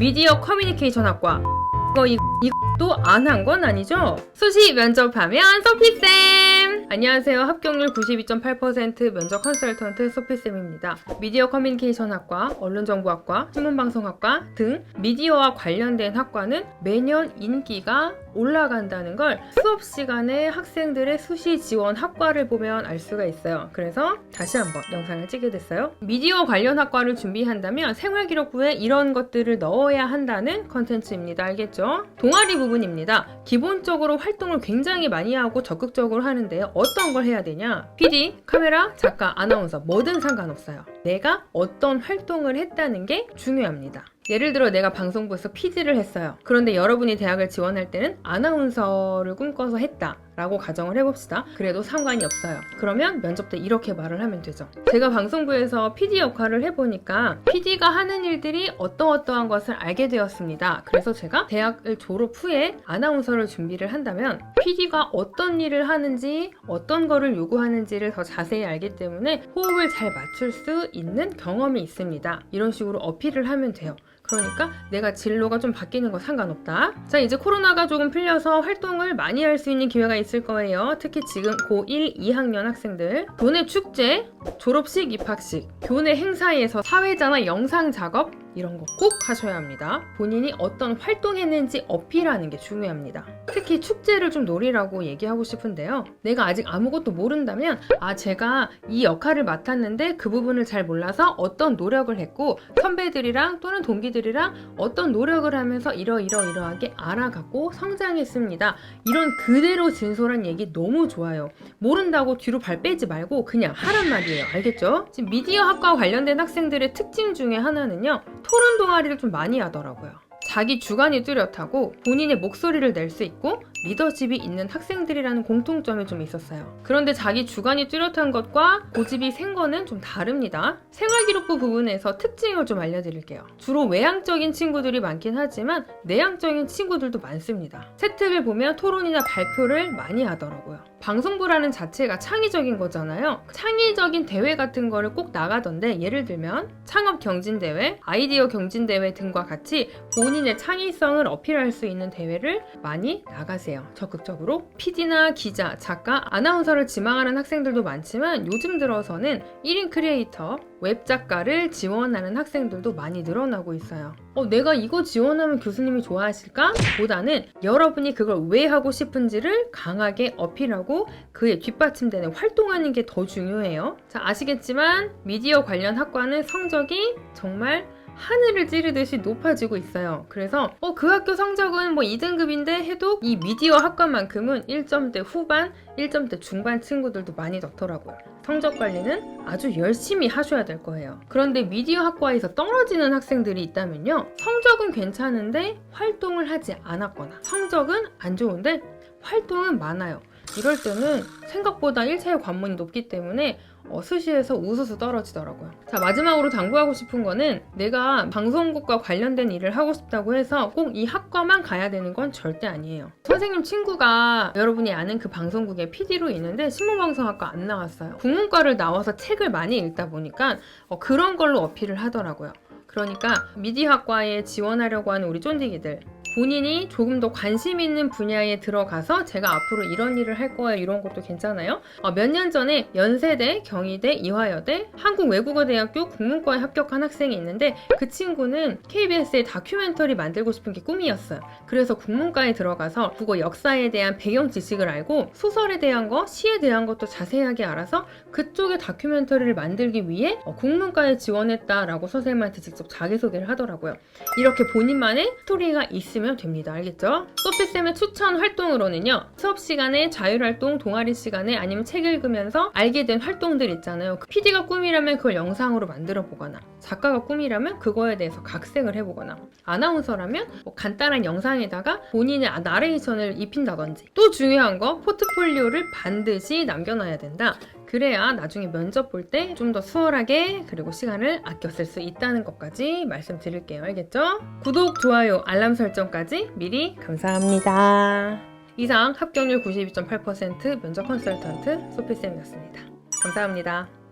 미디어 커뮤니케이션 학과. 이것도 안 한 건 아니죠? 수시 면접하면 소피쌤! 안녕하세요. 합격률 92.8% 면접 컨설턴트 소피쌤입니다. 미디어 커뮤니케이션 학과, 언론정보학과, 신문방송학과 등 미디어와 관련된 학과는 매년 인기가 올라간다는 걸 수업 시간에 학생들의 수시 지원 학과를 보면 알 수가 있어요. 그래서 다시 한번 영상을 찍게 됐어요. 미디어 관련 학과를 준비한다면 생활기록부에 이런 것들을 넣어야 한다는 컨텐츠입니다. 알겠죠? 동아리 부분입니다. 기본적으로 활동을 굉장히 많이 하고 적극적으로 하는데요. 어떤 걸 해야 되냐? PD, 카메라, 작가, 아나운서 뭐든 상관없어요. 내가 어떤 활동을 했다는 게 중요합니다. 예를 들어 내가 방송부에서 PD를 했어요. 그런데 여러분이 대학을 지원할 때는 아나운서를 꿈꿔서 했다 라고 가정을 해봅시다. 그래도 상관이 없어요. 그러면 면접 때 이렇게 말을 하면 되죠. 제가 방송부에서 PD 역할을 해보니까 PD가 하는 일들이 어떠한 것을 알게 되었습니다. 그래서 제가 대학을 졸업 후에 아나운서를 준비를 한다면 PD가 어떤 일을 하는지 어떤 거를 요구하는지를 더 자세히 알기 때문에 호흡을 잘 맞출 수 있는 경험이 있습니다. 이런 식으로 어필을 하면 돼요. 그러니까 내가 진로가 좀 바뀌는 거 상관없다. 자, 이제 코로나가 조금 풀려서 활동을 많이 할 수 있는 기회가 있을 거예요. 특히 지금 고1, 2학년 학생들 교내 축제, 졸업식, 입학식, 교내 행사에서 사회자나 영상 작업 이런 거 꼭 하셔야 합니다. 본인이 어떤 활동했는지 어필하는 게 중요합니다. 특히 축제를 좀 노리라고 얘기하고 싶은데요. 내가 아직 아무것도 모른다면 제가 이 역할을 맡았는데 그 부분을 잘 몰라서 어떤 노력을 했고 선배들이랑 또는 동기들이랑 어떤 노력을 하면서 이러하게 알아가고 성장했습니다. 이런 그대로 진솔한 얘기 너무 좋아요. 모른다고 뒤로 발 빼지 말고 그냥 하란 말이에요. 알겠죠? 지금 미디어 학과 관련된 학생들의 특징 중에 하나는요. 토론 동아리를 좀 많이 하더라고요. 자기 주관이 뚜렷하고 본인의 목소리를 낼 수 있고 리더십이 있는 학생들이라는 공통점이 좀 있었어요. 그런데 자기 주관이 뚜렷한 것과 고집이 센 거는 좀 다릅니다. 생활기록부 부분에서 특징을 좀 알려드릴게요. 주로 외향적인 친구들이 많긴 하지만 내향적인 친구들도 많습니다. 채택을 보면 토론이나 발표를 많이 하더라고요. 방송부라는 자체가 창의적인 거잖아요. 창의적인 대회 같은 거를 꼭 나가던데 예를 들면 창업 경진대회, 아이디어 경진대회 등과 같이 본인의 창의성을 어필할 수 있는 대회를 많이 나가세요. 적극적으로. PD나 기자, 작가, 아나운서를 지망하는 학생들도 많지만 요즘 들어서는 1인 크리에이터, 웹작가를 지원하는 학생들도 많이 늘어나고 있어요. 내가 이거 지원하면 교수님이 좋아하실까? 보다는 여러분이 그걸 왜 하고 싶은지를 강하게 어필하고 그에 뒷받침되는 활동하는 게 더 중요해요. 자, 아시겠지만 미디어 관련 학과는 성적이 정말 하늘을 찌르듯이 높아지고 있어요. 그래서 그 학교 성적은 2등급인데 해도 이 미디어 학과만큼은 1점대 후반, 1점대 중반 친구들도 많이 넣더라고요. 성적 관리는 아주 열심히 하셔야 될 거예요. 그런데 미디어 학과에서 떨어지는 학생들이 있다면요. 성적은 괜찮은데 활동을 하지 않았거나 성적은 안 좋은데 활동은 많아요. 이럴 때는 생각보다 1차의 관문이 높기 때문에 수시에서 우수수 떨어지더라고요. 자, 마지막으로 당부하고 싶은 거는 내가 방송국과 관련된 일을 하고 싶다고 해서 꼭 이 학과만 가야 되는 건 절대 아니에요. 선생님 친구가 여러분이 아는 그 방송국에 PD로 있는데 신문방송학과 안 나왔어요. 국문과를 나와서 책을 많이 읽다 보니까 그런 걸로 어필을 하더라고요. 그러니까 미디어학과에 지원하려고 하는 우리 쫀디기들, 본인이 조금 더 관심 있는 분야에 들어가서 제가 앞으로 이런 일을 할 거예요 이런 것도 괜찮아요. 몇 년 전에 연세대, 경희대, 이화여대, 한국외국어대학교 국문과에 합격한 학생이 있는데 그 친구는 KBS에 다큐멘터리 만들고 싶은 게 꿈이었어요. 그래서 국문과에 들어가서 국어 역사에 대한 배경 지식을 알고 소설에 대한 거, 시에 대한 것도 자세하게 알아서 그쪽에 다큐멘터리를 만들기 위해 국문과에 지원했다라고 선생님한테 직접 자기소개를 하더라고요. 이렇게 본인만의 스토리가 있으면 됩니다. 알겠죠? 소피쌤의 추천 활동으로는요. 수업 시간에 자율활동, 동아리 시간에 아니면 책 읽으면서 알게 된 활동들 있잖아요. PD가 꿈이라면 그걸 영상으로 만들어 보거나 작가가 꿈이라면 그거에 대해서 각색을 해보거나 아나운서라면 간단한 영상에다가 본인의 나레이션을 입힌다든지 또 중요한 거 포트폴리오를 반드시 남겨놔야 된다. 그래야 나중에 면접 볼 때 좀 더 수월하게 그리고 시간을 아껴 쓸 수 있다는 것까지 말씀드릴게요. 알겠죠? 구독, 좋아요, 알람 설정까지 미리 감사합니다. 이상 합격률 92.8% 면접 컨설턴트 소피쌤이었습니다. 감사합니다.